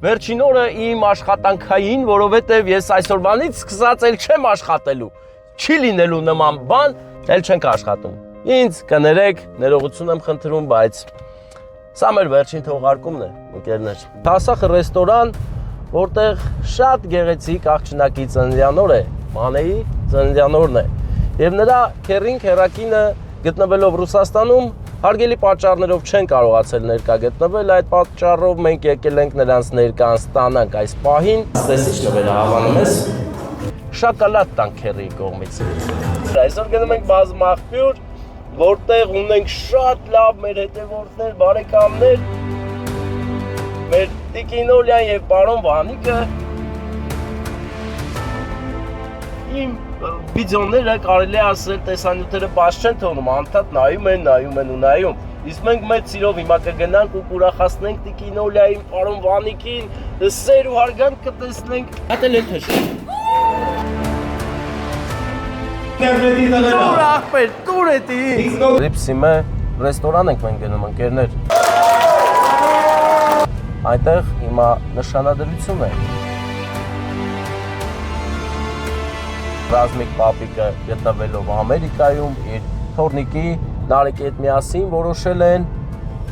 վերջին օրը իմ աշխատանքային, որովհետև ես այսօրվանից սկսած էլ չեմ աշխատելու։ Չի լինելու նման բան, էլ չենք աշխատում։ Ինձ կներեք, ներողություն եմ խնդրում, բայց սա մեր վերջին թողարկումն է, ընկերներ։ Հասախ ռեստորան, որտեղ շատ գեղեցիկ աղջնակի ծննդյան օր է, Մանեի ծննդյան օրն է։ Եվ նրա քեռին քեռակինը գտնվելով Ռուսաստանում հարգելի պատճառներով չեն կարողացել ներկա գտնվել, այդ պատճառով մենք եկել ենք նրանց ներկան ստանանք այս պահին։ Տեսիչ նվերը հավանում ես, շոկոլադ տանք քեռի կողմից։ Այսօր գնում ենք բազմաղբյուր, որտեղ ունենք շատ լավ մեր հետևորդներ, բարեկամներ, մեր Տիկին Օլյան եւ պարոն Վանիկը։ Իմ վիդեոները կարելի է ասել տեսանյութերը բաց չեն թողնում, անդադ նայում են ու նայում։ Իսկ մենք մեծ սիրով հիմա կգնանք ու կուրախացնենք Տիկին Օլյային, պարոն Վանիկին, սեր ու հարգանք կտեսնենք։ Հատել են թշ։ Տուր ախպեր, տուր էտի։ Ռիպսիմե ռեստորան ենք մենք գնում, ընկերներ։ Այնտեղ հիմա նշանադրություն է։ Ռազմիկ պապիկը գտնվելով Ամերիկայում իր թորնիկի Նարեկի հետ միասին որոշել են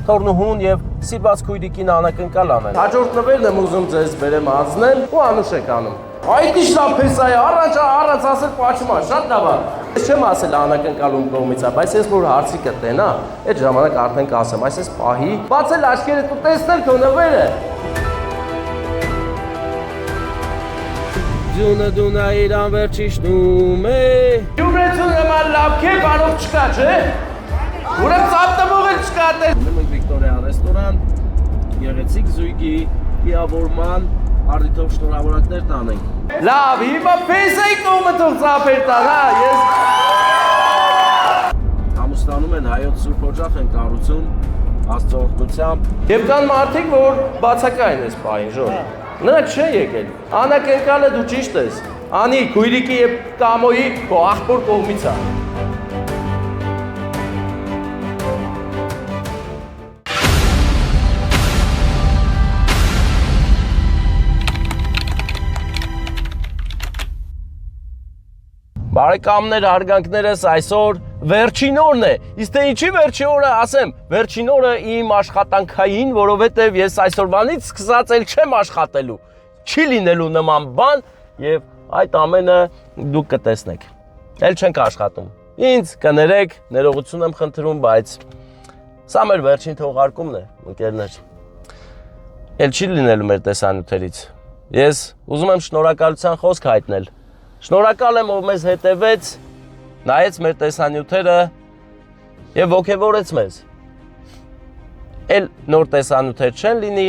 թորնուհուն եւ սիրված քույրիկին անակնկալ անել։ Հաջորդ նվերն եմ ուզում ձեզ բերեմ անցնել ու անուշ եք անում։ Այդ ի՞նչ լավ փեսա է, առանց ասել պաչմա, շատ լավ է։ Ես չեմ ասել անակնկալում կողմից է, բայց ես որ հարցի կտենա, այդ ժամանակ արդեն կասեմ, այսպես պահի, բացել աչքերդ ու տեսնել քո նվերը։ Դունա իրան վերջիշնում է։ Յուրեցուն նման լավ քե կարող չկա, չէ։ Ուրեմ ծապտմող էլ չկա տես։ Ունեմ ենք Վիկտորիա ռեստորան, գեղեցիկ զույգի, միավորման, արդիթով շնորհավորակներ տանենք։ Լավ, հիմա փեսայի կողմը թող ծափեր տան, հա, ես։ Ամուսնանում են հայոց սուրբ օջախ են կառուցում, Աստծո օգնությամբ։ Եվ կան մարդիկ, որ բացակային ես պահին, ժոր։ Նրանք չէ եկել, անակնկալը դու ճիշտ ես, անի քույրիկի և կամոյի քո աղբոր կողմից է։ Բարեկամներ, հարգանքներս այսօր վերջին օրն է, իսկ թե ինչի վերջի օրը, ասեմ, վերջին օրը իմ աշխատանքային, որովհետև ես այսօրվանից սկսած էլ չեմ աշխատելու, չի լինելու նման բան և այդ ամենը դուք կտեսնեք, էլ չենք աշխատում, ինձ կներեք, ներողություն եմ խնդրում, բայց սա մեր վերջին թողարկումն է, ընկերներ, էլ չի լինելու մեր տեսանյութերից, ես ուզում եմ շնորհակալության խոսք հայտնել, շնորհակալ եմ, ով մեզ հետևեց, նայեց մեր տեսանյութերը և ոգևորեց մեզ։ Էլ նոր տեսանյութեր չեն լինի,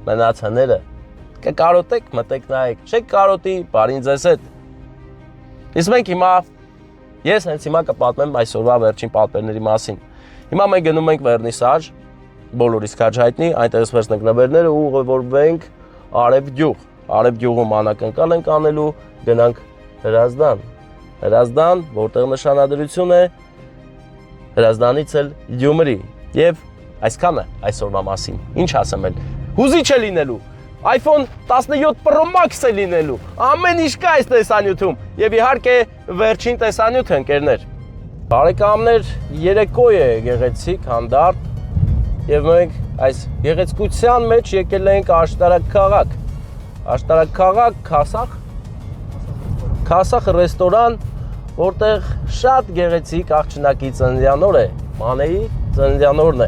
մնացաները։ Կկարոտեք, մտեք նայեք, չեք կարոտի, բարին ձեզ հետ։ Իսկ մենք հիմա, ես հենց հիմա կպատմեմ այսօրվա վերջին պատմերների մասին։ Հիմա մենք գնում ենք վերնիսաժ, բոլորիս քաջ հայտնի, այնտեղից վերցնենք նվերները ու ուղևորվենք Արև գյուղ։ Արև գյուղում անակնկալ ենք անելու, գնանք Հրազդան, որտեղ նշանադրություն է, Հրազդանից էլ Գյումրի, և այսքանը այսօրվա մասին, ինչ ասեմ էլ, հուզիչ է լինելու, iPhone 17 Pro Max է լինելու, ամեն ինչ կա այս տեսանյութում, և իհարկե վերջին տեսանյութ ընկերներ։ Բարեկամներ, երեկո է գեղեցիկ, հանդարտ, և մենք այս գեղեցկության մեջ եկել ենք աշտարակ քաղաք, Քասախ ռեստորան, որտեղ շատ գեղեցիկ աղջնակի ծննդյան օր է, Մանեի ծննդյան օրն է,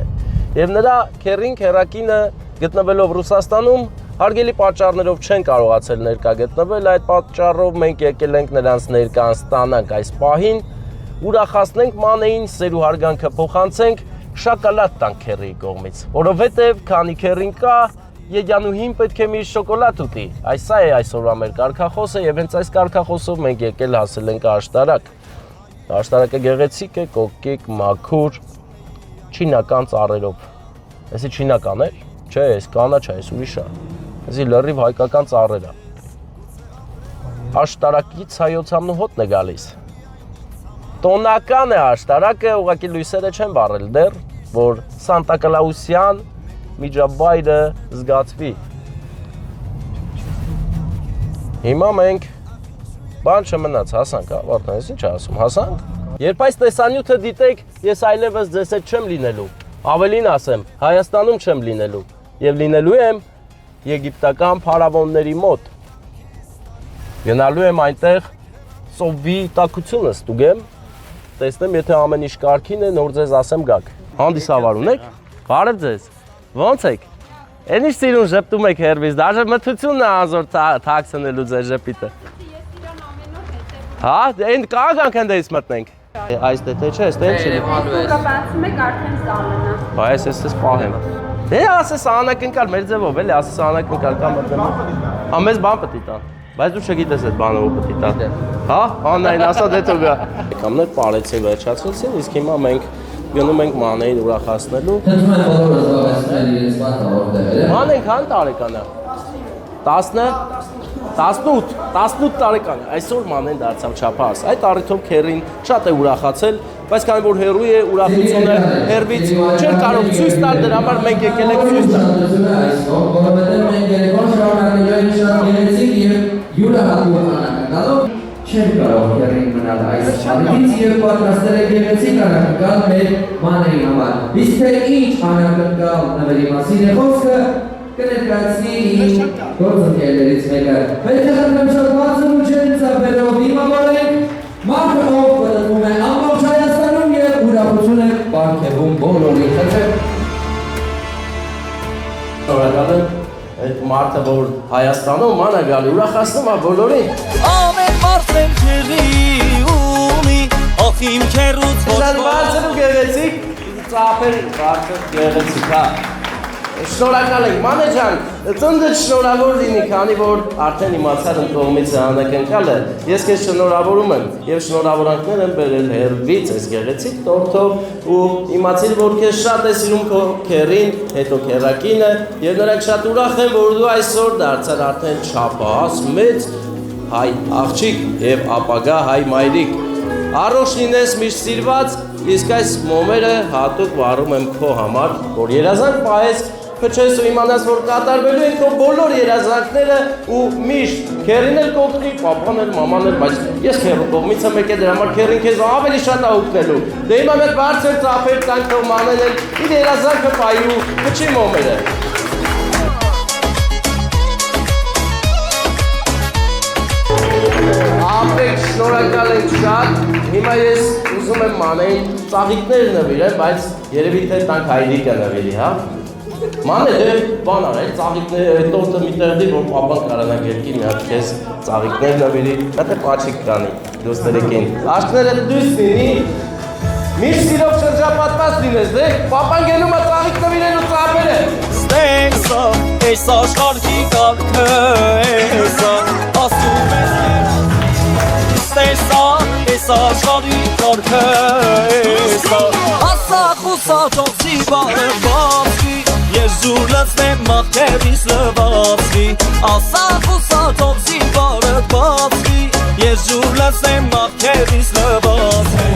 և նրա քեռին քեռակինը գտնվելով Ռուսաստանում հարգելի պատճառներով չեն կարողացել ներկա գտնվել, այդ պատճառով մենք եկել ենք նրանց ներկան ստանանք այս պահին, ուրախացնենք Մանեին, սեր ու հարգանքը փոխանցենք, շոկոլադ տանք քեռիի կողմից, որովհետև քանի քեռին կա, Եջանուհին պետք է մի շոկոլադ ուտի, սա է այսօրվա մեր կարգախոսը և հենց այս կարգախոսով մենք եկել հասել ենք աշտարակ։ Աշտարակը գեղեցիկ է, կոկիկ, մաքուր, չինական ծառերով։ Այսի չինական էր, չէ, այս կանաչ է, այս ուրիշ է, այսի լրիվ հայկական ծառեր է։ Աշտարակից հայոց համն ու հոտն է գալիս։ Տոնական է աշտարակը, ուղղակի լույսերը չեն վառել դեռ, որ Սանտա Կլաուսյան միջավայրը զգացվի։ Հիմա մենք բան չմնաց, հասանք, Վարդան, ես ինչ ասում, հասանք։ Երբ այս տեսանյութը դիտեք, ես այլևս ձեզ հետ չեմ լինելու։ Ավելին ասեմ, Հայաստանում չեմ լինելու եւ լինելու եմ եգիպտական փարավոնների մոտ։ Գնալու եմ այնտեղ սովի տակությունը ստուգեմ, տեսնեմ, եթե ամեն ինչ կարգին է, նոր ձեզ ասեմ գաք։ Հանդիսավար ունեք։ Բարև ձեզ։ Ո՞նց եք։ Էն ինչ սիրուն ժպտում եք հերվից, դաժե մթությունն է անզոր թաքցնելու ձեր ժպիտը։ Հա, այն կանգանք ընդից մտնենք։ Այս դե չէ, այս դե չէ։ Ուղղակի բացում եք արդեն սալոնը։ Բայց ես պահեմ։ Դե ասես անակնկալ մեր ձևով էլի, ասես անակնկալ կա մտնեմ։ Հա մեզ բան պետք է տան։ Բայց դու չգիտես այդ բանը ո՞վ պետք է տա։ Հա, անայն ասա դե թող գա։ Կամներ պարեցին, վերջացրեցին, իսկ հիմա մենք գնում ենք Մանեին ուրախացնելու։ Խնդրում եմ բոլորը զբաղեցնել իրենց բանը որտեղ է։ Մանեն քան տարեկան է։ 18 տարեկան է։ Այսօր Մանեն դարձավ չափահաս։ Այդ առիթով քերին շատ է ուրախացել, բայց քանի որ հերոյ է, ուրախությունը հերվից չէր կարող ցույց տալ, դրա համար մենք եկել ենք ցույց տալ։ Որովհետև մենք երեկոն շարունակելու ենք շատ գեղեցիկ եւ յուրահատուկ անակնկալով չեն կարող քերին մնալ այս շարքից եւ պատրաստել եք գեղեցիկ անակնկալ մեր Մանեի համար։ Իսկ թե ինչ անակնկալ նվերի մասին է խոսքը, կներկայացնի իմ գործընկերներից մեկը։ Պետք է խնդրեմ շատ բարձր ու ջերմ ծափերով դիմավորենք մարդը, ով պտտվում է ամբողջ Հայաստանում եւ ուրախություն է պարգևում բոլորին։ Խնդրեմ։ Շնորհակալ եմ այդ մարդը, որ Հայաստանում ման է գալի, ուրախացնում է բոլորին։ Ամեն մարդն քերի ունի, ախ իմ քերուց Շատ բարձր ու գեղեցիկ ծափեր, բարձր գեղեցիկ, հա։ Շնորհակալ ենք, Մանե ջան, ծննդդ շնորհավոր լինի, քանի որ արդեն իմացար իմ կողմից անակնկալը։ Ես քեզ շնորհավորում եմ եւ շնորհավորանքներ եմ բերել հերվից այս գեղեցիկ տորթով ու իմացիր, որ քեզ շատ է սիրում քո քերին, հետո քերակինը եւ նրանք շատ ուրախ են, որ դու այսօր դարձար արդեն չափահաս մեծ հայ աղջիկ եւ ապագա հայ մայրիկ։ Առողջ լինես, միշտ սիրված, իսկ այս մոմերը հատուկ վառում եմ քո համար, որ երազանք պահես, փչես ու իմանաս, որ կատարվելու են քո բոլոր երազանքները ու միշտ քերին էլ կօգնի, պապան էլ, մաման էլ, բայց ես քերու կողմից եմ եկել, դրա համար քերին քեզ ավելի շատ է օգնելու։ Դե հիմա մեր բարձր ծափեր տանք քո մանեն էլ իր երազանքը պահի ու փչի մոմերը։ Ապեք շնորհակալ ենք շատ, հիմա ես ուզում եմ Մանեին ծաղիկներ նվիրեմ, բայց երևի թե տանք հայրիկը նվիրի, հա։ Մանե դե բան արել, ծաղիկներ, տորտը մի տեղի, որ պապան կարանա գերկի մի հատ քեզ ծաղիկներ նվիրի, դա պաչիկ կանի, դոստերեկին։ Աշկները դույս լինի, միշտ սիրով շրջապատված լինես, դե պապան գնում է ծաղիկ նվիրելու ծափերը։ ստենսա, այս աշխարհի կարգը էսա, ասում ես ստենսա, այս աշխարհի կարգը էսա, ասա խուսա ճոխսի բարը բացի, ես ջուր լցնեմ մաղթերիս լվացի, ասա խուսա ճոխսի բարը բացի, ես ջուր լցնեմ մաղթերիս լվացի։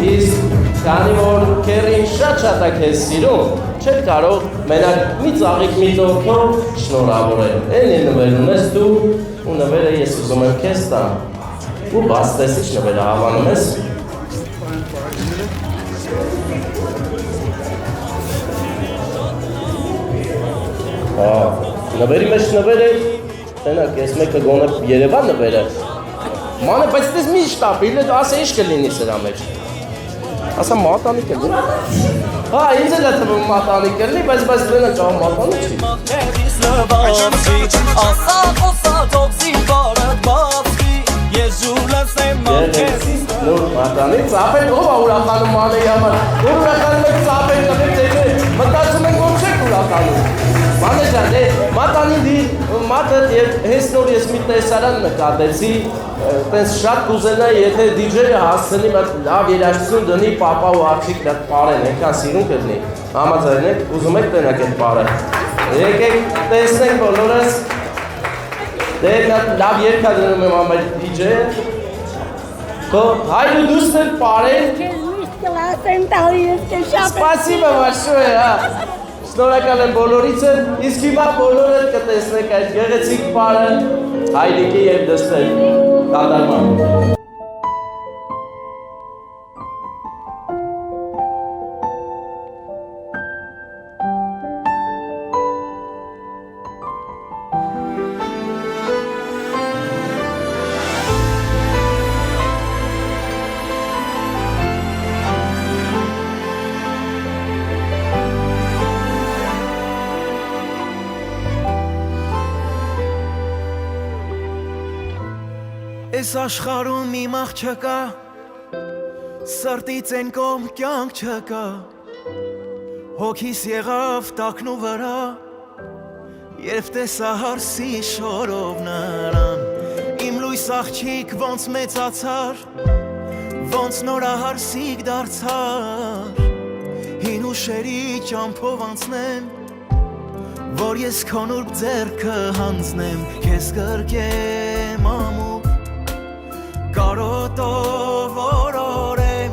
Իսկ քանի որ քերին շատ է քեզ սիրում, չեք կարող մենակ մի ծաղիկ մի տորթով շնորհավորել։ Էնի նվեր ունես դու ու նվերը ես ուզում եմ քեզ տամ։ Ու բաց տեսիչ նվերը հավանում ես։ Հա, նվերի մեջ նվեր է, տենակ, ես մեկը գոնե Երևան նվերը։ Մանե, բայց դες մի շտապ, իլը ասա ինչ կլինի սրա մեջ։ Ասա մատանի կլինի։ Հա, ինձ էլ է թվում մատանի կլինի, բայց դենը կաղ մատանի չի։ Մաղթերիս լվացի, ասա խոսա ճոխսի բարը բացի, ես ջուր լցնեմ մաղթերիս Նոր մատանի, ծափեր ով է ուրախանում Մանեի համար, որ ուրախանում եք ծափեր տվեք ձեզ, մտածում եք որ չեք ուրախանում։ Մանե ջան, մատանին մատը հենց նոր ես մի տեսարան նկատեցի, տենց շատ կուզենայի, եթե դիջեյը հասցնի մատ լավ երաժշտություն դնի, պապա ու աղջիկ դա պարեն, այնքան սիրուն կլինի։ Համաձայն եք, ուզում եք տնեք այդ պարը։ Եկեք տեսնենք բոլորս։ Դե լավ երգա դնում եմ ամեն դիջեյը։ Քո հայրու դուստր պարեն։ Քեզ միշտ կլասեմ տալի ես քեզ շատ։ Спасибо большое, հա։ Շնորհակալ եմ բոլորից, իսկ հիմա բոլորը կտեսնեք այդ գեղեցիկ պարը Հայրիկի եւ դստեր կատարման։ Այս աշխարհում իմ աղ չկա, սրտից են կողմ կյանք չկա, հոգիս եղավ տակնու վրա, երբ տեսա հարսի շորով նրան, իմ լույս աղջիկ ոնց մեծացար, ոնց նորահարսիկ դարձար, հին ուշերի ճամփով անցնեմ, որ ես քո նուրբ ձեռքը հանձնեմ, քեզ կրկեմ ամուր Կարոտով օրորեմ,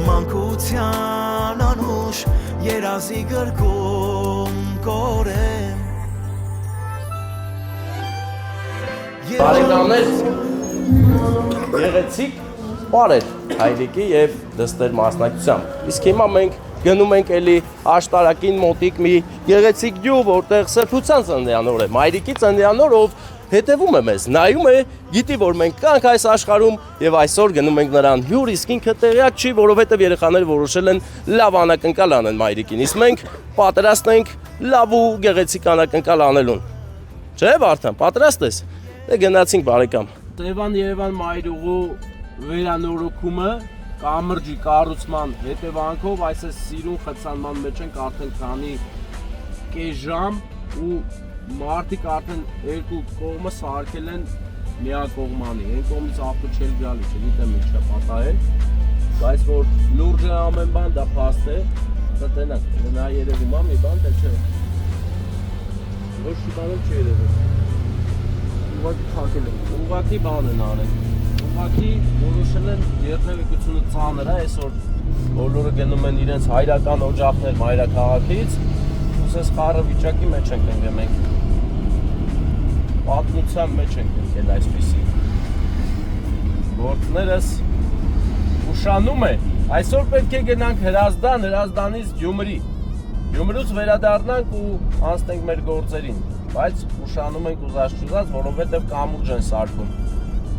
մանկության անուշ, երազի գրկում կորեմ Բարեկամներ, գեղեցիկ պարեր Հայրիկի եւ դստեր մասնակցությամբ։ Իսկ հիմա մենք գնում ենք էլի աշտարակին մոտիկ մի գեղեցիկ գյուղ, որտեղ Սրբության ծննդյան օր է, Հայրիկի ծննդյան օր, ով հետևում է մեզ, նայում է, գիտի, որ մենք կանք այս աշխարհում եւ այսօր գնում ենք նրան հյուր, իսկ ինքը տեղյակ չի, որովհետեւ երեխաները որոշել են լավ անակնկալ անեն Հայրիկին, իսկ մենք պատրաստ ենք լավ ու գեղեցիկ անակնկալ անելուն։ Չէ՞ Վարդան, պատրաստ ես։ Դե գնացինք բարեկամ։ Տևան-Երևան մայրուղու վերանորոգումը կամրջի կառուցման հետևանքով այս սիրուն խցանման մեջ ենք արդեն քանի կես ժամ ու մարդիկ արդեն երկու կողմը սարքել են միակողմանի, այն կողմից ավտո չել գալի, չգիտեմ ինչ է պատահել, բայց որ լուրջ է ամեն բան, դա փաստ է, տենակ, նա երևում է մի բան, թե չէ, ոչ մի բան չի երևում, ուղղակի թակել են, ուղղակի բան են արել, ուղղակի որոշել են երթևեկությունը ծանր է, այսօր բոլորը գնում են իրենց հայրական օջախներ մայրաքաղաքից, ուսես խառը վիճակի մեջ ենք ընկել մենք, պատմության մեջ ենք ընկել այսպիսի գործներս ուշանում է, այսօր պետք է գնանք Հրազդան, Հրազդանից Գյումրի, Գյումրուց վերադառնանք ու անցնենք մեր գործերին, բայց ուշանում ենք ուզած-չուզած, որովհետև կամուրջ են սարքում,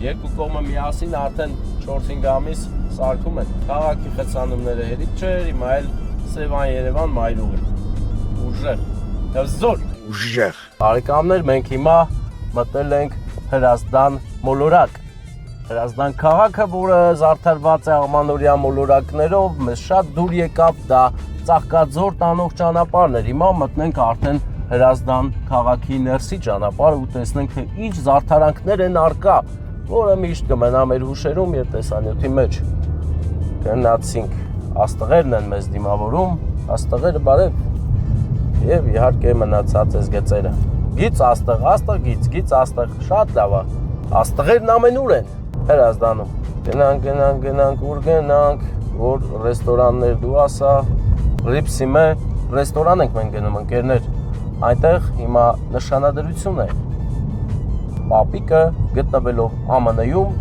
երկու կողմը միասին արդեն 4-5 ամիս սարքում են, քաղաքի խցանումները հերիք չէր, հիմա էլ Սևան Երևան մայրուղի, ուժեղ, հզոր, ուժեղ։ Բարեկամներ, մենք հիմա մտել ենք Հրազդան մոլորակ, Հրազդան քաղաքը, որը զարդարված է ամանորյա մոլորակներով, մեզ շատ դուր եկավ, դա Ծաղկաձոր տանող ճանապարհն էր, հիմա մտնենք արդեն Հրազդան քաղաքի ներսի ճանապարհը ու տեսնենք, թե ինչ զարդարանքներ են առկա, որը միշտ կմնա մեր հուշերում եւ տեսանյութի մեջ։ Գնացինք, աստղերն են մեզ դիմավորում, աստղերը բարև եւ իհարկե մնացած էս գծերը։ Գից աստղ, աստղ գից աստղ, շատ լավ է։ Աստղերն ամենուր են Հրազդանում։ Գնանք, ուր գնանք, որ ռեստորաններ դու ասա, Ռիփսիմե ռեստորան ենք մենք գնում ընկերներ։ Այնտեղ հիմա նշանադրություն է։ Պապիկը գտնվելով ԱՄՆ-ում,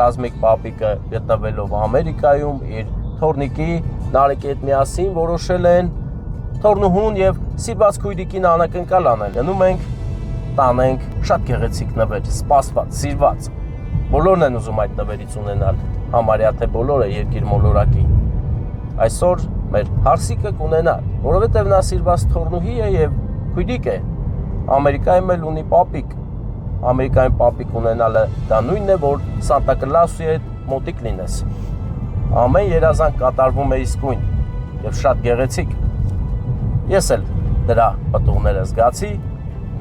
Ռազմիկ Պապիկը գտնվելով Ամերիկայում, իր թորնիկի Նարեկի հետ միասին որոշել են թորնուհուն եւ սիրված քույրիկին անակնկալ անել։ Գնում ենք, տանենք շատ գեղեցիկ նվեր, սպասված, սիրված։ Բոլորն են ուզում այդ նվերից ունենալ, համարյա թե բոլորը երկիր մոլորակի։ Այսօր մեր հարսիկը կունենա, որովհետեւ նա սիրված թորնուհի է եւ քույրիկ է։ Ամերիկայում էլ ունի պապիկ։ Ամերիկայում պապիկ ունենալը դա նույնն է, որ Սանտա Կլաուսի հետ մոտիկ լինես։ Ամեն երազանք կատարվում է իսկույն եւ շատ գեղեցիկ։ Ես էլ դրա պատուղները զգացի,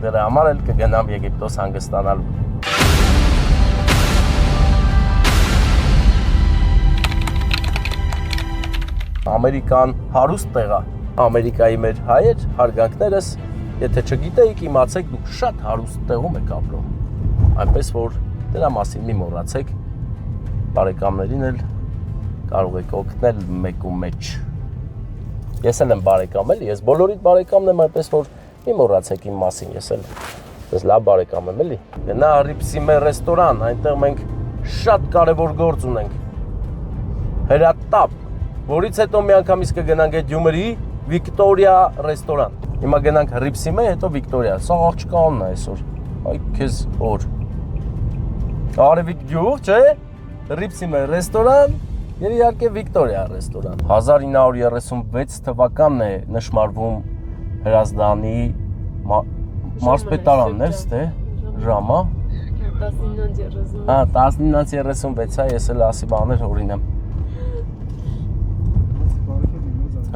դրա համար էլ կգնամ Եգիպտոս հանգստանալու։ Ամերիկան հարուստ տեղ է, Ամերիկայի մեր հայեր, հարգանքներս, եթե չգիտեիք, իմացեք, դուք շատ հարուստ տեղում եք ապրում, այնպես որ դրա մասին մի մոռացեք, բարեկամներին էլ կարող եք օգնել մեկ ու մեջ։ Ես էլ եմ բարեկամ էլի, ես բոլորիդ բարեկամն եմ, այնպես որ մի մոռացեք իմ մասին, ես էլ ես լավ բարեկամ եմ էլի։ Գնա Ripsime ռեստորան, այնտեղ մենք շատ կարևոր գործ ունենք։ Հրատապ, որից հետո մի անգամից կգնանք այդ Գյումրի Վիկտորիա ռեստորան։ Հիմա գնանք Ripsime, հետո Վիկտորիա։ Սա աղջկանն է այսօր։ Այ քեզ օր։ Արևիկ գյուղ, չէ՞։ Ripsime ռեստորան եւ իհարկե Վիկտորիա ռեստորան։ 1936 թվականն է նշմարվում Հրազդանի մարզպետարանն էր, ստե ժամա 19:36։ Հա 19:36 է, ես էլ ասի բաներ հորինեմ։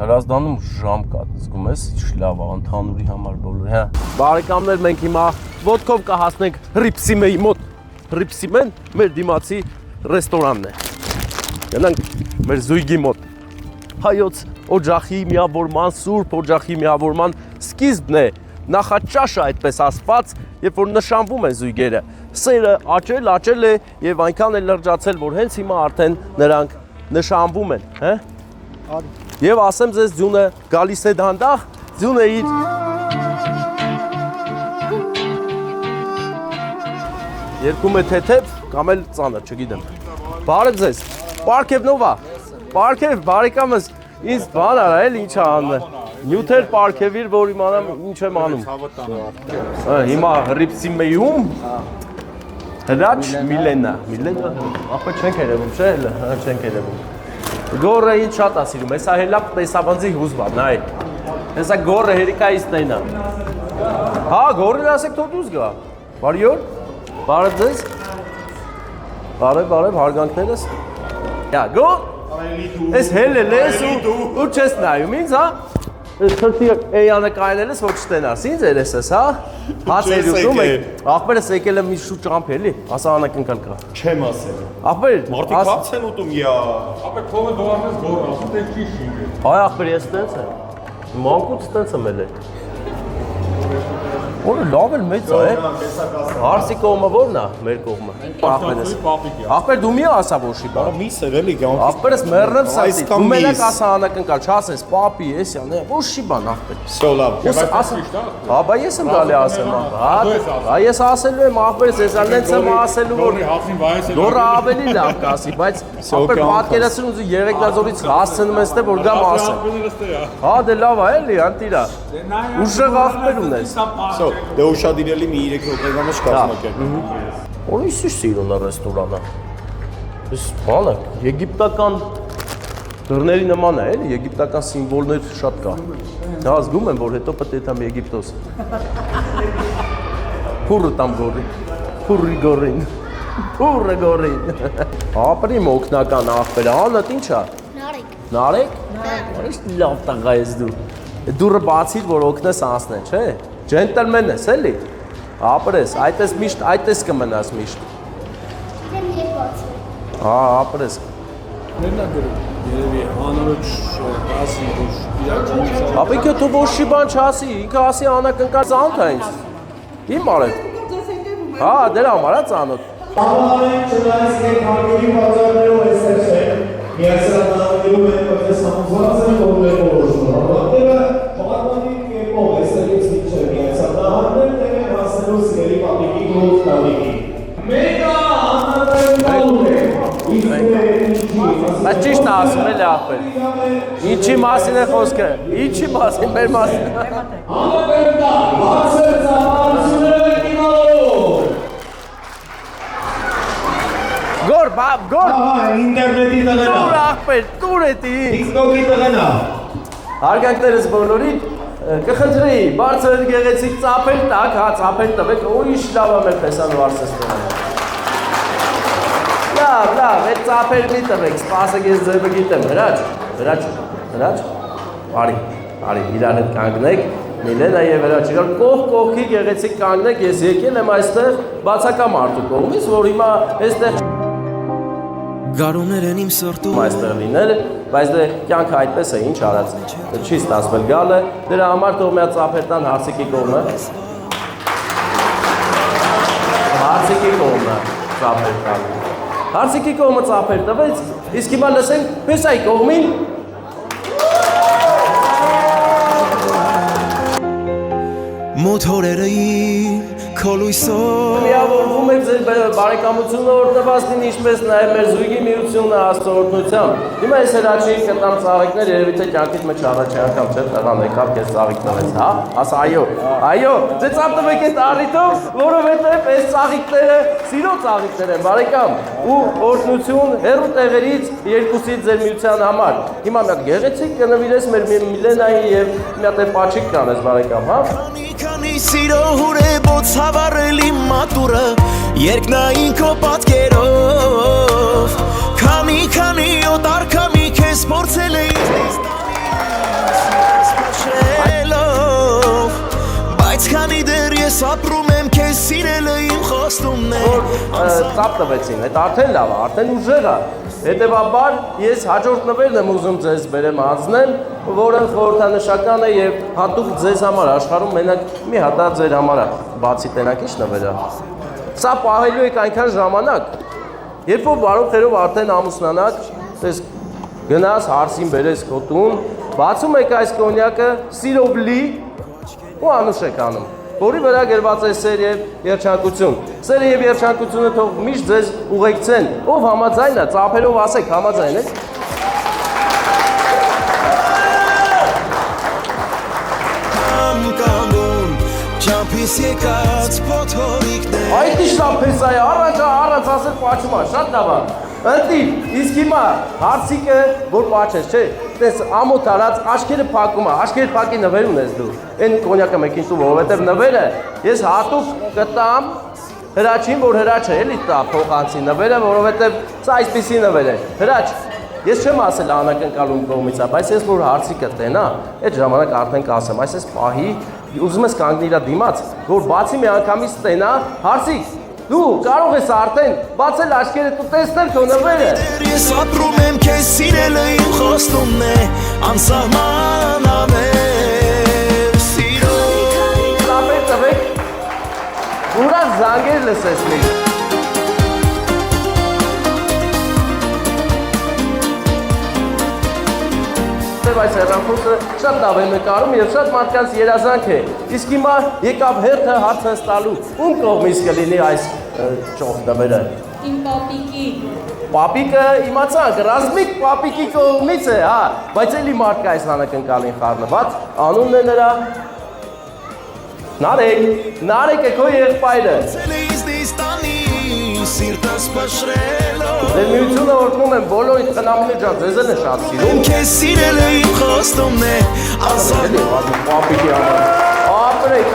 Հրազդանում ժամ կա, զգում ես, ինչ լավ է, ընդհանուրի համար բոլորի, հա։ Բարեկամներ, մենք հիմա ոտքով կհասնենք Ripsime-ի մոտ։ Ripsime-ն մեր դիմացի ռեստորանն է։ Գնանք մեր զույգի մոտ։ Հայոց օջախի միավորման, սուրբ օջախի միավորման սկիզբն է, նախաճաշը այդպես ասված, երբ որ նշանվում են զույգերը։ Սերը աճել է եւ այնքան է լրջացել, որ հենց հիմա արդեն նրանք նշանվում են, հա։ Եվ ասեմ ձեզ, ձյունը գալիս է դանդաղ, ձյունը իր երկում է թեթև կամ էլ ծանր, չգիտեմ։ Բարև ձեզ։ Պարքև նովա։ Պարքև, բարեկամս, ինձ բան արա էլ ինչ անում է։ Նյութեր պարքևիր, որ իմանամ ինչ եմ անում։ Հիմա Ripsime-ում հրաչ Միլենա։ Միլենա, ապա չենք երևում, չէ՞, չենք երևում։ Գորը ինչ շատ է սիրում, հեսա հելա տեսաբանձի հուզվա, նայ։ Հեսա գորը հերիկայից նայնա։ Հա, գորին ասեք թող դուզ գա։ Բարի օր։ Բարև ձեզ։ Բարև, հարգանքներս։ Հա, գոր։ Ես հելել ես ու չես նայում ինձ, հա։ Թրտի էյանը կայնելես, որ չտենաս, ինձ երես ես, հա։ Հաց երյութում եք, աղբերս եկել եմ մի շուտ ճամփ էլի, ասա անակնկալ կա։ Չեմ ասել։ Աղբեր, Մարդիկ հաց են ուտում, յա։ Ապա փողը դողանես գոր, ասում թե չի շինգե։ Այ աղբեր, ես տենց եմ։ Մանկուց տենց եմ էլ է։ Որը լավ էլ մեծ է, հարսի կողմը որն է, մեր կողմը։ Աղբերս։ Աղբեր դու մի ասա որ շի բա։ Մի սերելի կյանքի։ Աղբերս մեռնեմ սատի, Այս կամ դու մենակ միս։ ասա անակնկալ, չասես, պապի, էսյան, որ շի բան աղբեր։ Всё լավ։ Հա, բա ես եմ գալի ասեմ, հա, ես ասելու եմ աղբերս, ես ալնենց եմ ասելու որ Հացին վայես է։ Գորը ավելի լավ կասի, բայց աղբեր պատկերացրու ուզի Երեքնաձորից հասցնում ես թե որ գամ ասեմ։ Հա, դե լավ է էլի, անտիրա։ Ուժեղ աղբեր ունես։ Всё, դե ուշադիրելի մի 3 րոպեվանից կազմակերպ։ Որի՞ս է սիրուն է ռեստորանը։ Այս բանը եգիպտական դռների նման է, էլի, եգիպտական սիմվոլներ շատ կա։ Դա զգում եմ, որ հետո պետք է տամ Եգիպտոս։ Փուրը տամ գորի։ Փուրի գորին։ Փուրը գորին։ Ապրիմ օգնական աղբերը, անդ ի՞նչ է։ Նարեկ։ Որի՞ս լավ տղա ես դու։ Դուրը բացիր, որ օգնես անցնեն, չէ։ Ջենտլմեն ես, էլի։ Ապրես, այդպես միշտ, այդպես կմնաս միշտ։ Հա, ապրես։ Երևի անորոջ ասի որ իրական Ապա ինքը դու ոչ մի բան չասի, ինքը ասի անակնկալ ծանոթ է ինձ։ Իմ արեք։ Հա, դրա համար է ծանոթ։ Ամենայն չնայած կեք հարգելի բացարներով էստեղ չեն, միացրանալներում են պրտես համոզված են կողմեր որոշում։ Հավատները հավատների կերպով էստեղից ինչ է միացրանալներ տեղ են հասնելու սիրելի պապիկի գլուխ տանիքի։ Մեկը անհատայնալում է, Բայց ճիշտ է ասում էլի աղբեր։ Ինչի մասին է խոսքը, ինչի մասին, մեր մասին։ Համակերպտա, բացր ծավալությունները դիմալով։ Գոր, գոր։ Ինտերնետի տղենա։ Տուր աղբեր, տուր էտի։ TikTok-ի տղենա։ Հարգանքներս բոլորին կխնդրեի, բարձր գեղեցիկ ծափեր տակ, հա, ծափեր տվեք, ուրիշ լավ է մեր տեսանու արսեստորը։ Լավ, այդ ծափեր մի տվեք, սպասեք ես ձևը գիտեմ, հրաչ, արի, իրար հետ կանգնեք, Միլենա և հրաչ, իրար կողքի գեղեցիկ կանգնեք, ես եկել եմ այստեղ բացակամ արդու կողմից, որ հիմա այստեղ Գարուներ են իմ սրտում այստեղ լինել, բայց դե կյանքը այդպես է, ինչ արած, չի ստացվել գալը, դրա համար թող մի հատ ծափեր տան հարսիկի կողմը, ծափեր տան, հարսիկի կողմը ծափեր տվեց, իսկ հիմա լսենք Պեսայի կողմին, մոթորերը իմ քոլույսով Միավորվում եք ձեր բարեկամությունը օրտնված լինի ինչպես նաև մեր զույգի միությունը Աստծո օրհնությամբ։ Հիմա ես հրաչի կտամ ծաղիկներ, երևի թե կյանքից մեջ առաջի անգամ չէ տղան եկավ քեզ ծաղիկ տվեց, հա? Ասա այո, ձեզ ապտվեք այդ առիթով, որովհետև այս ծաղիկները սիրո ծաղիկներ են, բարեկամ, ու օրհնություն հեռու տեղերից երկուսից ձեր միության համար։ Հիմա մի հատ գեղեցիկ կնվիրես մեր Միլենայի եւ մի հատ պաչիկ կանես, բարեկամ, հա? Քանի սիրո հուրեբոց հավարել իմ մատուրը երկնային քո պատկերով Քանի օտար քամի քեզ փորձել է ինձ սպաշելով Բայց քանի դեռ ես ապրում եմ քեզ սիրել է իմ խոստումներ Ծապ տվեցին, այդ արդեն լավ է, արդեն ուժեղ է Հետևաբար ես հաջորդ նվերն եմ ուզում ձեզ բերեմ հանձնել, որը խորհրդանշական է եւ հատուկ ձեզ համար աշխարհում մենակ մի հատ ձեր համար է, բացի տենակ ինչ նվերը։ Սա պահելու եք այնքան ժամանակ, երբ որ բարոյներով արդեն ամուսնանաք, ես գնաս հարսին բերես քո տուն, բացում եք այս կոնյակը սիրով լի ու անուշ եք անում։ Որի վրա գրված է սեր եւ երջանկություն։ Սերը եւ երջանկությունը թող միշտ ձեզ ուղեկցեն։ Ով համաձայն է, ծափերով ասեք, համաձայն եք։ Կամկամուն ճամփիս եկած փոթորիկներ Այդ ինչ լավ փեսա է, առանց ասել պաչում է, շատ լավ է։ Ընտիր, իսկ հիմա հարցիկը, որ պաչես, չէ, տես ամոթ արած աչքերը փակում է, աչքերը փակի նվեր ունես դու։ Այն կոնյակը մեկին տու, որովհետև նվերը ես հատուկ կտամ հրաչին, որ հրաչը էլի տա փոխանցի նվերը, որովհետև սա այսպիսի նվեր է։ Հրաչ, ես չեմ ասել անակնկալում կողմից է, բայց ես որ հարցիկը տենա, այդ ժամանակ արդեն կասեմ, այս պահի ուզում ես կանգնի իրա դիմաց, որ բացի մի անգամից տենա, հարցիկ Դու կարող ես արդեն բացել աչքերդ ու տեսնել քո նվերը։ Ես ապրում եմ քեզ սիրել իմ խոստումն է անսահման ամեր սիրո Լապեր տվեք, ուրա զանգեր լսես մի։ Այս հեռախոսը շատ լավ է նկարում և շատ մարդկանց երազանք է։ Իսկ հիմա եկավ հերթը հարց հստալու, ում կողմից կլինի այս ճոխ նվերը։ Իմ պապիկի։ Պապիկը իմացանք, ռազմիկ պապիկի կողմից է, հա, բայց էլի մարդ կա այս անակնկալին խառնված, անունն է նրա Նարեկ է քո եղբայրը։ Սիրտս պաշրելով Ձեր միությունը օրհնում եմ բոլորիդ խնամիներ ջան, ձեզ էլ է շատ սիրում։ Քեզ սիրել իմ խոստումն է Պապիկի համար։ Ապրեք։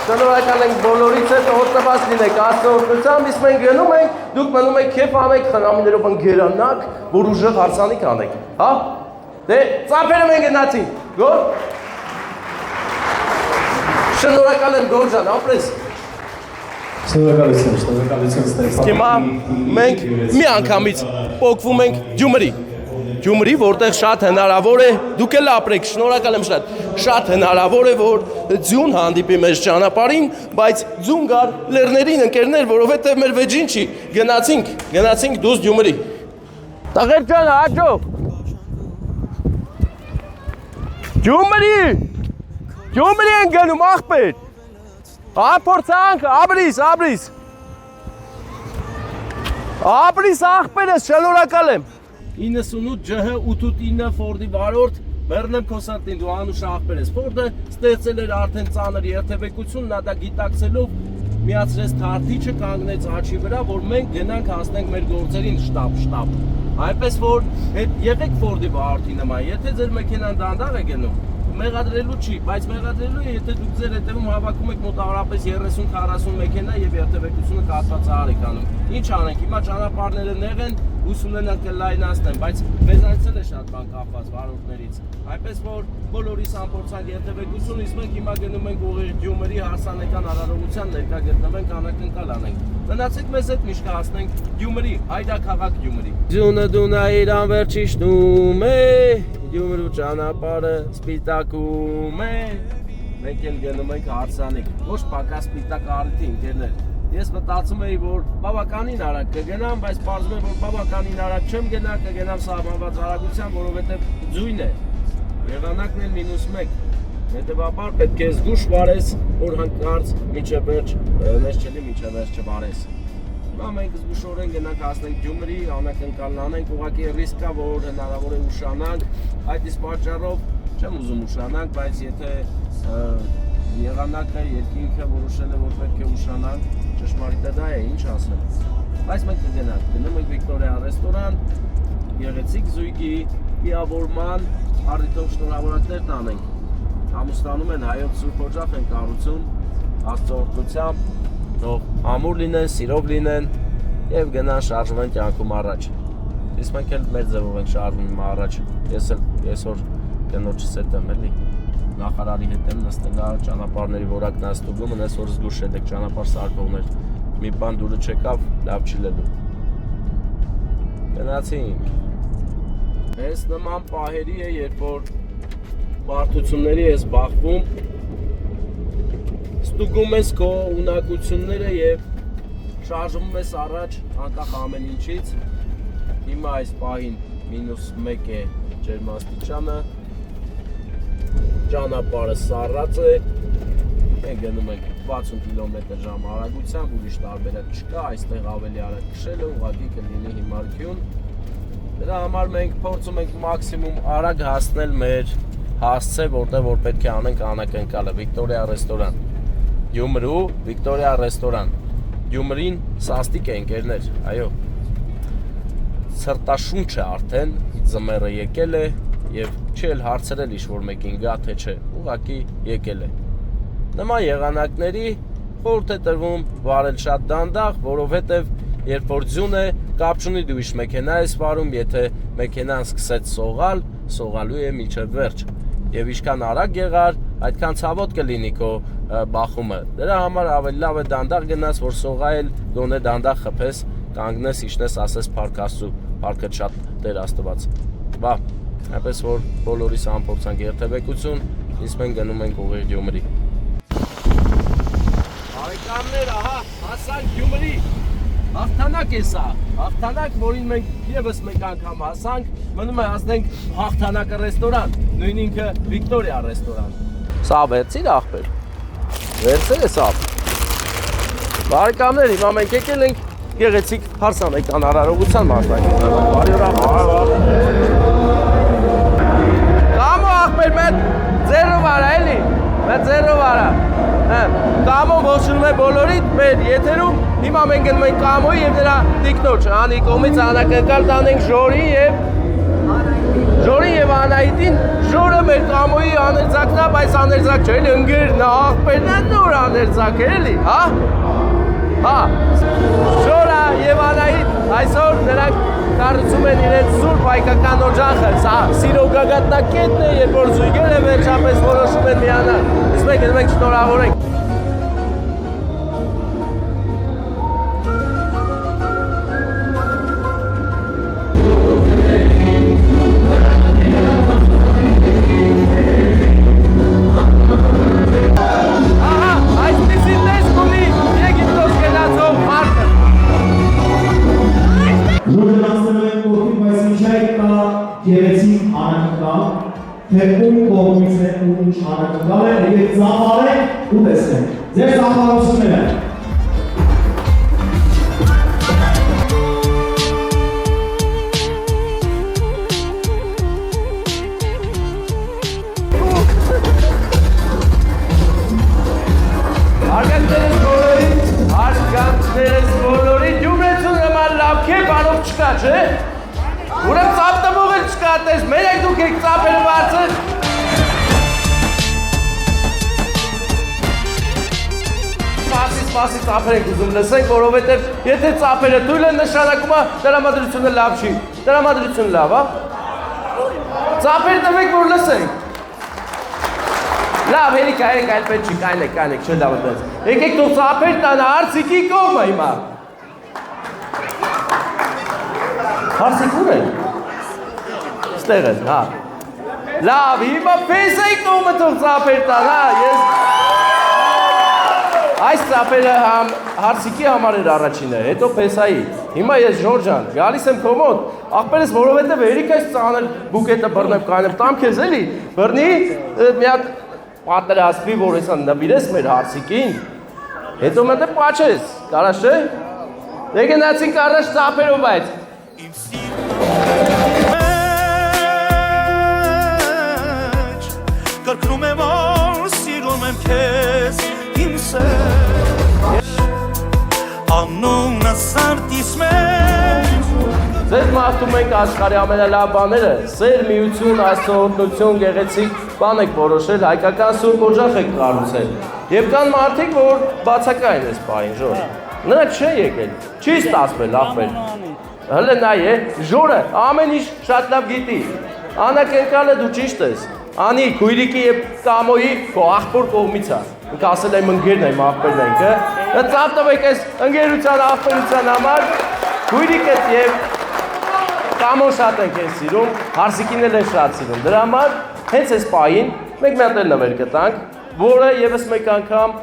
Շնորհակալ ենք բոլորից հետ օգտված լինեք Աստծո օրհնությամբ, իսկ մենք գնում ենք, դուք մնում եք քեֆ անեք, խնամիներով ընկերանաք, որ ուժեղ հարսանիք անեք, հա։ Դե ծափերը մենք գնացինք, գոր։ Շնորհակալ եմ գոր ջան, ապրես։ Շնորհակալություն Հիմա մենք մի անգամից պոկվում ենք Գյումրի, որտեղ շատ հնարավոր է, դուք էլ ապրեք, շնորհակալ եմ շատ հնարավոր է, որ ձյուն հանդիպի մեր ճանապարհին, բայց ձյուն գար լեռներին ընկերներ, որովհետև մեր վեճին չի, գնացինք դուս Գյումրի։ Տղեր ջան, հաջող։ Գյումրի են գնում, աղբեր։ Ապորցանք, ապրիս աղբերս, շնորհակալ եմ 98 ջհ 889 Ֆորդի վարորդ Բեռնեմ Քոսանտին դու անուշ աղբեր ես Ֆորդը ստեղծել էր արդեն ծանր երթևեկություն նա դա գիտակցելով միացրեց թարթիչը կանգնեց աչի վրա որ մենք գնանք հասնենք մեր գործերին շտապ այնպես որ եղեք Ֆորդի վարորդի նման եթե ձեր մեքենան դանդաղ է գնում մեղադրելու չի, բայց մեղադրելու է, եթե դուք ձեր հետևում հավաքում եք մոտավորապես 30-40 մեքենա եւ երթևեկությունը կաթվածահար եք անում։ Ինչ անենք, հիմա ճանապարհները նեղ են, ուսումնենան կլայնացնեն, բայց մեզանից էլ է շատ բան կախված վարորդներից։ Այնպես որ բոլորիս ամփոփցանք երթևեկություն, իսկ մենք հիմա գնում ենք ուղիղ Գյումրի հարսանեկան արարողության ներկա գտնվենք անակնկալ անենք։ Մնացեք մեզ հետ միշտ հասնենք Գյումրի, հայդա քաղաք Գյումրի։ Ձյունը դունա իրան վերջիշնում է Գյումրու ճանապարհը սպիտակում է Մենք էլ գնում ենք հարսանիք Ոչ պակաս սպիտակ առիթի ընկերներ Ես մտածում էի, որ բավականին արագ կգնամ, բայց պարզվում է, որ բավականին արագ չեմ գնա, կգնամ սահմանված արագությամբ, որովհետև ձույն է Եղանակն էլ -1 Հետևաբար պետք է զգուշ վարես, որ հանկարծ մինչև վերջ, ներս չելի մինչև վերջ չվարես։ Հիմա մենք զգուշորեն գնանք հասնենք Գյումրի, անակնկալն անենք, ուղղակի ռիսկ կա, որ հնարավոր է ուշանանք, այդ իսկ պատճառով չեմ ուզում ուշանանք, բայց եթե եղանակը, երկինքը որոշել է, որ պետք է ուշանանք, ճշմարիտը դա է, ինչ ասեմ։ Բայց մենք կգնանք, գնում ենք Վիկտորիա ռեստորան, գեղեցիկ զույգի միավորման առիթով շնորհավորանքներ տանենք։ Ամուսնանում են հայոց սուրբ օջախ են կառուցում, Աստծո օրհնությամբ, թող ամուր լինեն, սիրով լինեն եւ գնան շարժվեն կյանքում առաջ։ Իսկ մենք էլ մեր ձևով ենք շարժվում առաջ։ Ես էլ այսօր կնոջս հետ եմ էլի նախարարի հետ եմ նստել ճանապարհների որակն աստուգում, այսօր զգուշ եք ճանապարհ սարքողներ։ Մի բան դուրը չեկավ, լավ չի լելու։ Գնացինք։ Այս նման պահերի է, երբ որ բարդությունների ես բախվում, ստուգում ես քո ունակությունները եւ շարժվում ես առաջ անկախ ամեն ինչից։ Հիմա այս պահին -1 է ջերմաստիճանը, ճանապարհը սառած է, մենք գնում ենք 60 կմ/ժ արագությամբ, ուրիշ տարբերակ չկա, այստեղ ավելի արագ քշելը ուղղակի կլինի հիմարություն։ Դրա համար մենք փորձում ենք մաքսիմում արագ հասնել մեր հասցե, որտեղ որ պետք է անենք անակնկալը, Վիկտորիա ռեստորան։ Գյումրու Վիկտորիա ռեստորան։ Գյումրին սաստիկ է ընկերներ, այո։ Սրտաշունչ է արդեն, ձմեռը եկել է եւ չի էլ հարցրել ինչ-որ մեկին գա թե չէ, ուղղակի եկել է։ Նման եղանակների խորհուրդ է տրվում վարել շատ դանդաղ, որովհետեւ երբ որ ձյուն է, կապ չունի դու ինչ մեքենա ես վարում, եթե մեքենան սկսեց սողալ, սողալու է մինչև վերջ։ Եվ ինչքան արագ եղար, այդքան ցավոտ կլինի քո բախումը։ Դրա համար ավելի լավ է դանդաղ գնաս, որ սողայել գոնե դանդաղ խփես, կանգնես, իջնես, ասես փառք Աստծո, փառքը շատ Տեր Աստված։ Բա, այնպես որ բոլորիս ամփոփցանք երթևեկություն, իսկ մենք գնում ենք ուղիղ Գյումրի։ Բարեկամներ, ահա, հասանք Գյումրի։ Հաղթանակ է սա, հաղթանակ, որին մենք եւս մեկ անգամ հասանք, մնում է հասնենք հաղթանակը ռեստորան, նույն ինքը Վիկտորիա ռեստորան։ Սա վերցիր ախպեր, վերցեր է սա։ Բարեկամներ, հիմա մենք եկել ենք գեղեցիկ հարսանեկան արարողության մասնակցության, բարի օր ախպեր։ Կամո ախպեր, մետ ձերով արա էլի, մետ ձերով արա։ Կամոն ողջունում է բոլորիդ մեր եթերում, հիմա մենք գնում ենք Կամոյի եւ նրա տիկնոջ Անի կողմից անակնկալ տանենք Ժորին եւ Անահիտին, Ժորը մեր Կամոյի աներձակն է, բայց աներձակ չէ, էլի ընկերն է, աղբերն է, նոր աներձակ է, էլի, հա? Հա, Ժորա եւ Անահիտ այսօր նրանք կառուցում են իրենց սուրբ հայկական օջախը, սա սիրո գագաթնակետն է, երբ որ զույգերը վերջապես որոշում են միանալ, իսկ մենք գնում ենք շնորհավորենք։ Գեղեցիկ անակնկալ, թե ում կողմից է ու ինչ անակնկալ է, եկեք ծափարենք ու տեսնենք։ Ձեր ծափարությունները։ Արգանքներս բոլորի, Գյումրեցու նման լավ քե բարով չկա, չէ՞։ Ուրեմ ծապ տմող էլ չկա, տես, մերեք դուք եք ծապել բարձր։ Սպասի ծապեր եք ուզում լսենք, որովհետև եթե ծապերը թույլ են նշանակում է, տրամադրությունը լավ չի, տրամադրությունը լավ, հա։ Ծապեր տվեք, որ լսենք։ Լավ, հերիք, այլ պետ չի, կայնեք, չէ լավ դες։ Եկեք թող ծապեր տանը, հարցիկի կողմը հիմա։ Հարցիկ ուր են։ Ստեղ են, հա։ Լավ, հիմա պես եք կողմը թող ծապեր տան, հա, ես։ Այս ծապերը հարցիկի համար էր առաջինը, հետո պեսայի։ Հիմա ես Ժորջան, գալիս եմ քո մոտ, աղբերս որովհետև հերիք այս ծանր բուկետը բռնեմ կանեմ, տամ քեզ էլի, բռնի մի հատ պատրաստվի, որ հեսա նվիրես մեր հարսիկին, հետո մտե պաչես, կարաշ չէ, դե գնացինք առաջ ծապերով այդ, Կրկնում եմ որ սիրում եմ քեզ իմ սեր Անունը սարտիս մեջ ձեզ մաղթում ենք աշխարհի ամենալավ բաները, սեր, միություն, աստծոօգնություն, գեղեցիկ բան եք որոշել, հայկական սուրբ օջախ եք կառուցել։ Եվ կան մարդիկ, որ բացակային ես պահին, Ժոր։ Նրանք չէ եկել, չի ստացվել, ախպեր։ Հələ նայ է, Ժորը ամեն ինչ շատ լավ գիտի։ Անակենկալը դու ճիշտ ես։ Անի քույրիկի եւ Կամոյի քո ախպոր կողմից է։ Ինք ասել եմ ընկերն եմ, ախպերն ենք, հա։ Ծափ տվեք այս ընկերության ախպերության համար։ Քույրիկս եւ Կամոն շատ ենք ես սիրում, հարսիկին էլ են շատ սիրում։ Դրա համար հենց այս պահին մենք մի հատ էլ նվեր կտանք, որը եւս մեկ անգամ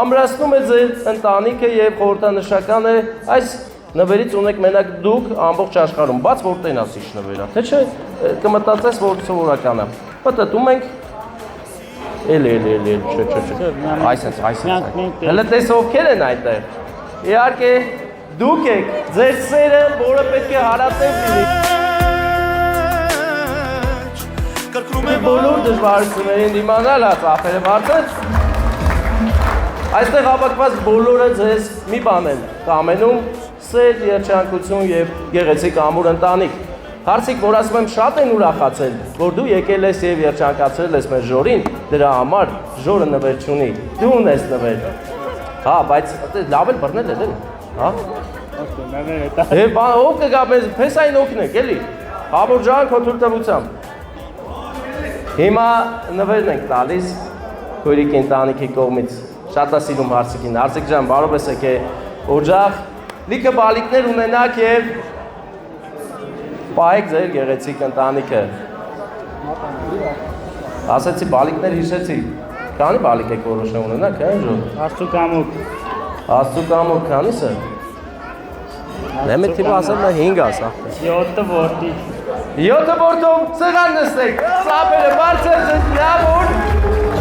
ամրացնում է ձեր ընտանիքը եւ խորհրդանշական է այս նվերից ունեք մենակ դուք ամբողջ աշխարհում, բաց որտեն ասիշ նվերա, թե չէ կմտածես որ սովորական է։ Պատտում ենք էլի, չէ, այսպես։ Հələ տես ովքեր են այդտեղ։ Իհարկե դուք եք, ձեր սերը, որը պետք է հարատև լինի։ Բոլոր դժվարություններին դիմանալ հա ծախերը բարձր։ Այստեղ հավաքված բոլորը ձեզ մի բան են կամենում, սեր, երջանկություն և գեղեցիկ ամուր ընտանիք։ Հարցիկ, որ ասում եմ շատ են ուրախացել, որ դու եկել ես և երջանկացրել ես մեր Ժորին, դրա համար Ժորը նվեր չունի, դու ունես նվեր։ Հա, բայց լավ էլ բռնել էլ, հա։ Ով կգա մեզ փեսային օգնեք, էլի, Հավոր ջան, քո թույլտվությամբ։ Հիմա նվերն ենք տալիս քույրիկի ընտանիքի կողմից, շատ է սիրում Հարսիկին, Հարսիկ ջան, բարով ես եկել օջախ, լիքը բալիկներ ունենաք և պահեք ձեր գեղեցիկ ընտանիքը։ Ասեցի բալիկներ հիշեցի, քանի բալիկ եք որոշը ունենաք, հա Ժոր։ Աստծու կամոք։ Աստծու կամոք քանիսը։ Նեմի թիվը ասել նա 5 ասա։ 7 որդի։ 7 որդում սեղան նստեք, սապերը բարձր ձեզ լավոր,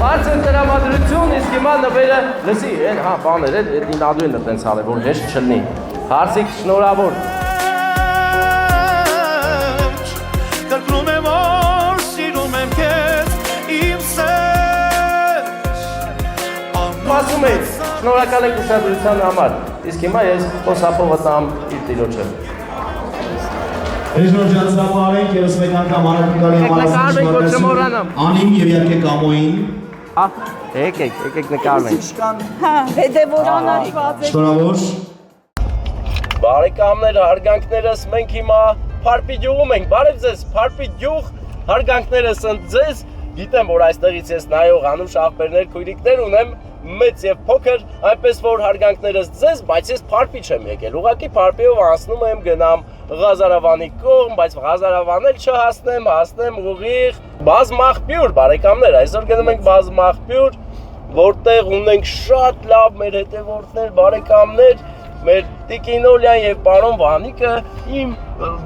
բարձր տրամադրություն, իսկ հիմա նվերը լսի, հա բաներ, նադու են տենց արել, որ հեշտ չլնի։ Հարսիկ շնորհավոր։ Կրկնում եմ որ սիրում եմ քեզ իմ սեր Ասում եք, շնորհակալ եք ուշադրության համար, իսկ հիմա ես խոսափողը տամ իր տիրոջը։ Հեժնոր ջան սրապարենք եվս մեկ անգամ անապիկալի համարասնի Անին և իհարկե Կամոյին Եկեք նկարվենք։ Հա, հետևորան արված է։ Շնորհավոր Բարեկամներ, հարգանքներս մենք հիմա Փարպի գյուղում ենք, բարև ձեզ, Փարպի գյուղ, հարգանքներս ընդ ձեզ, գիտեմ, որ այստեղից ես նայող անուշ աղբերներ, քույրիկներ ունեմ, մեծ և փոքր, այնպես որ հարգանքներս ձեզ, բայց ես Փարպի չեմ եկել, ուղղակի Փարպիով անցնում եմ գնամ Ղազարավանի կողմ, բայց Ղազարավան էլ չհասնեմ, հասնեմ ուղիղ Բազմաղբյուր, բարեկամներ, այսօր գնում ենք Բազմաղբյուր, որտեղ ունենք շատ լավ մեր հետևորդներ, բարեկամներ, մեր Տիկինոլյան և պարոն Վանիկը իմ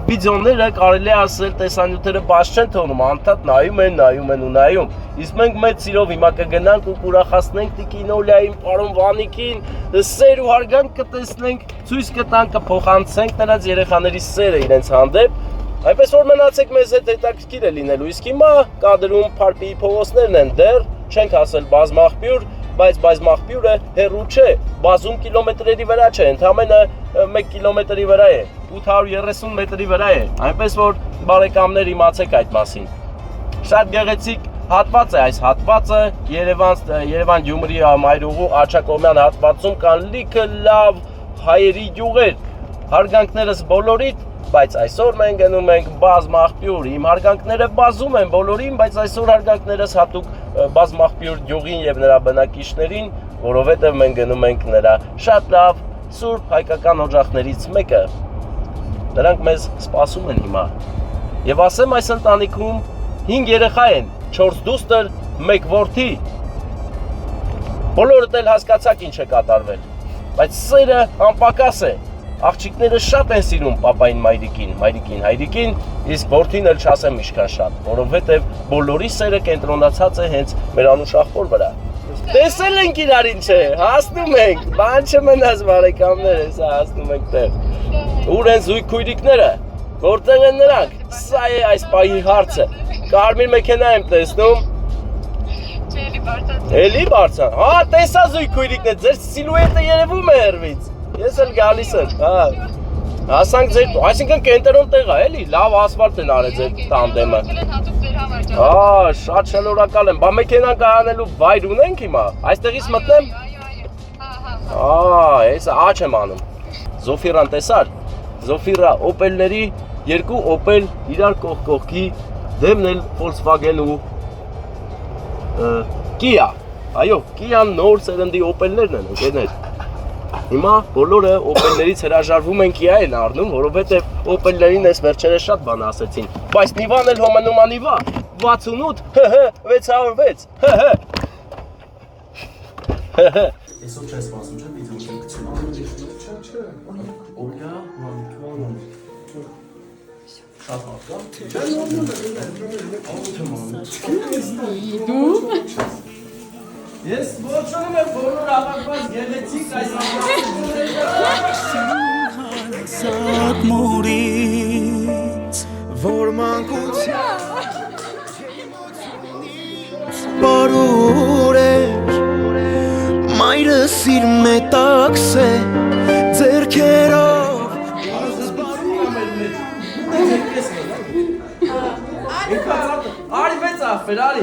վիդեոները կարելի ասել տեսանյութերը բաց չեն թողնում, անդադ նայում են ու նայում։ Իսկ մենք մեծ սիրով հիմա կգնանք ու կուրախացնենք Տիկինոլյային, պարոն Վանիկին, սեր ու հարգանք կտեսնենք, ցույց կտանք, կփոխանցենք նրանց երեխաների սերը իրենց հանդեպ։ Այնպես որ մնացեք մեզ հետ հետաքրքիր է լինելու, իսկ հիմա կադրում Փարպիի փողոցներն են դեռ, չենք ասել Բազմաղբյուր, բայց Բազմաղբյուրը հեռու չէ, բազում կիլոմետրերի վրա չէ, ընդամենը 1 կիլոմետրի վրա է, 830 մետրի վրա է, այնպես որ բարեկամներ իմացեք այդ մասին։ Շատ գեղեցիկ հատված է այս հատվածը, Երևան-Գյումրի մայրուղու Աջակոմյան հատվածում կան լիքը լավ հայերի գյուղեր, հարգանքներս բոլորիդ, բայց այսօր մենք գնում ենք Բազմաղբյուր, իմ հարգանքները բազում են բոլորին, բայց այսօր հարգանքներս հատուկ Բազմաղբյուր գյուղին և նրա բնակիչներին, որովհետև մենք գնում ենք նրա շատ լավ սուրբ հայկական օջախներից մեկը։ Նրանք մեզ սպասում են հիմա։ Եվ ասեմ այս ընտանիքում 5 երեխա են, 4 դուստր, 1 որդի։ Բոլորդ էլ հասկացաք ինչ է կատարվել, բայց սերը անպակաս է։ աղջիկները շատ են սիրում պապային մայրիկին, հայրիկին, իսկ որդին էլ չասեմ ինչքան շատ, որովհետև բոլորի սերը կենտրոնացած է հենց մեր անուշախոր վրա։ Տեսել ենք իրարին չէ, հասնում ենք, բան չմնաց բարեկամներ, հեսա հասնում ենք տեղ։ Ուր են զույգ քույրիկները, որտեղ են նրանք, սա է այս պահի հարցը, կարմիր մեքենա եմ տեսնում, էլի բարձան, հա տեսա զույգ քույրիկն է, ձեր սիլուետը երևում է հեռվից, ես էլ գալիս եմ, հա, հասանք ձեր, այսինքն կենտրոն տեղ է, էլի, լավ ասվալտ են արել ձեր տանդեմը։ Հա, շատ շնորհակալ եմ, բա մեքենան կայանելու վայր ունենք հիմա, այստեղից մտնեմ։ Հա, հեսա աչ եմ անում։ Զոֆիրան տեսար, Զոֆիրա Օպելների, երկու Օպել իրար կողքի, դեմն էլ Volkswagen ու Kia, այո, Kia-ն նոր սերնդի Օպելներն են, ընկերներ։ Հիմա բոլորը Օպելներից հրաժարվում են Kia-ին առնում, որովհետև Օպելներին էս վերջերս շատ բան ասեցին, բայց Նիվան էլ հոմնում անիվա, 68, 606, Այսօր չես սպասում, չէ՞, վիդեոկերպություն։ Չէ։ Օլյա, շատ Ես ողջունում եմ բոլոր ավարտված գեղեցիկ այս Սատ մուրից, որ մանկության բարուր էր, մայրս իր մետաքս է, ձերքերով Արի վեց աղբեր, արի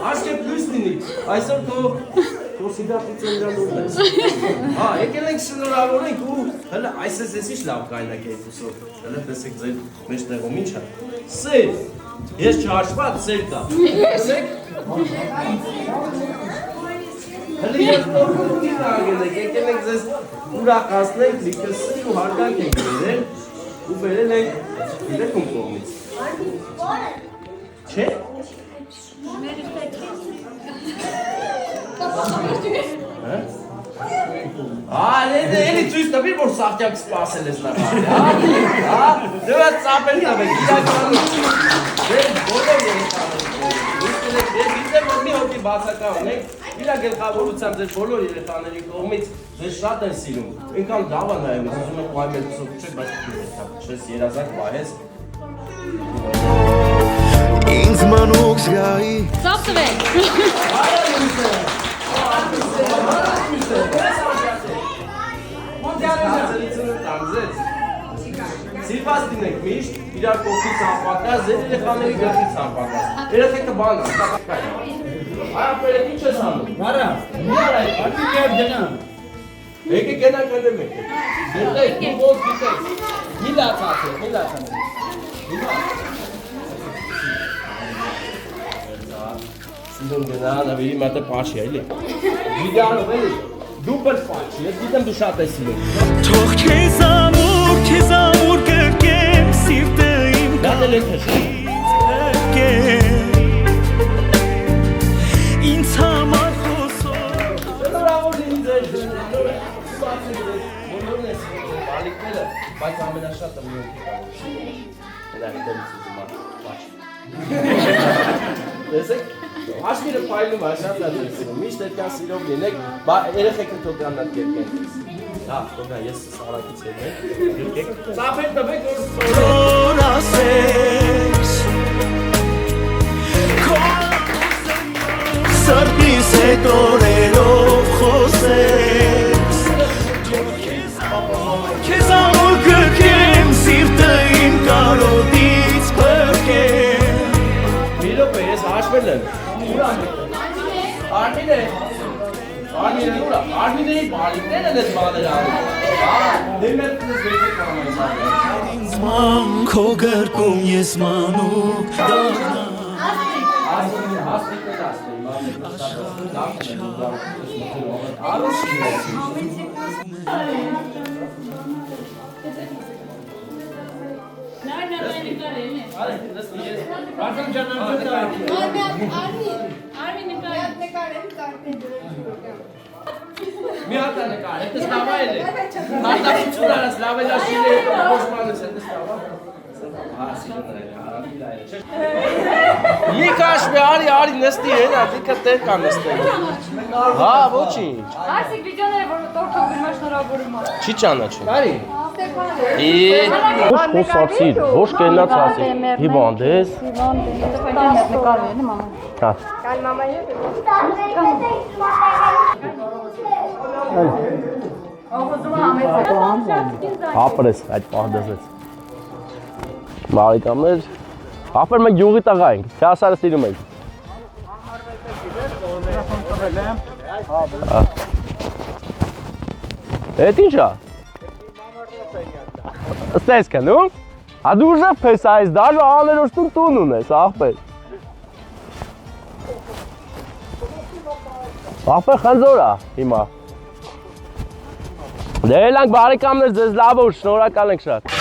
Աշկ է պլույս լինի, այսօր քո սիդապիցենյան ուրն ես Հա, եկել ենք շնորհավորենք ու հլը այս ես ինչ լավ կայնակ է ուսով Հլը տեսեք ձեր մեջ տեղում ինչ է Սեր, ես չհաշված սեր կա Տեսեք Հլը ես նորմունի նագել եք, եկել ենք ձեզ ուրախացնենք, լիքը սեր ու հարգանք ենք վերել ու վերել ենք իրեք ում կողմից Չէ? Էլի ծույց տվի, որ սաղթյակ սպասել ես նախարի, հա? Դվա ծապել տավեք, իրականում, դեր բոլոր երեխաներ, դեր որ մի հոգի բացական ունենք, իրա գլխավորությամբ ձեր բոլոր երեխաների կողմից ձեզ շատ են սիրում, ինքան դավա նայում ես, ուզում եք պայմել ծով չեք, բայց չես երազակ պահես, ինձ մանուկ զգայի Ծավ տվեք Սիրված դինենք միշտ, իրար կողքի ծամպակած, ձեր երեխաների գլխի ծամպակած Երեխեքը բան Այա պերետ ինչ ես անում? Նարա, մի արայ, արդի կեր գնամ Եկե գնանք հնդեմ եք Դետեք, ու ոնց գիտեք Մի լացած է, մի լացած է Սինդում գնան, ավերի մատը պաչի էլի Վիդեանով էլի, դու պեր պաչի, ես գիտեմ դու շատ ես սիրում Թող քեզ ամուր կրկեմ սիրտը իմ Դատել եք հշի Ինձ համար խոսող Շնորհավոր լինի ձեր սպասում ձեր բոլորն ես բալիկները, բայց ամենաշատը մի հոգի կարող Հենա հետելից ուզում Տեսեք, հաշվիրը պայլում է, շատ լավ ես սիրում, միշտ էրկան սիրով լինեք, երեխեքը թող գաննատ կերկեն Հա, թողա, ես սարակից եք, ծապել տվեք, Որ ասես Սրտիս հետ օրերով խոսես Քեզ ամուր կրկեմ սիրտը իմ կարոտից բրկեմ Միրոպ է, ես հաշվել եմ Արմին է ուրա, Արմինեի բալիկներ են ես բաներ անում Դեմերքնես վեջը կամայց անում Ինձ ման քո գրկում ես մանուկ դառնա Հասնիկներ ասնի, Արոշին Մի հատ նկար, հետո ստավա էլ է։ Հարտակություն արած, լավ էլ աշիլը հետո փոշմանս հետո ստավա։ Եկաշ մի արի նստի հենա, դիկը տեր կա նստել։ Հա, ոչինչ։ Այսիկ վիդեոները, որ տորթով գրմա շնորհավորում եմ։ Չի ճանաչում։ Արի։ Ոչ խոսացիր, ոչ կենաց ասի։ Հիվանդես։ Նկարվեն, մամա։ Հա։ Կալ մամայի։ Հապրես, այդ պահդեզեց։ Մարիկամներ, հապր մենք յուղի տղա ենք, չասարը սիրում ենք։ Էդ ինչա։ Ստես կնում, հադու ուժը պես այս դարը աներոշտուն տուն ունես, աղպեր։ Աղպեր խնձորա, հիմա։ Դե էլանք բարեկամներ ձեզ լավ ուր, շնորհակալ ենք շատ։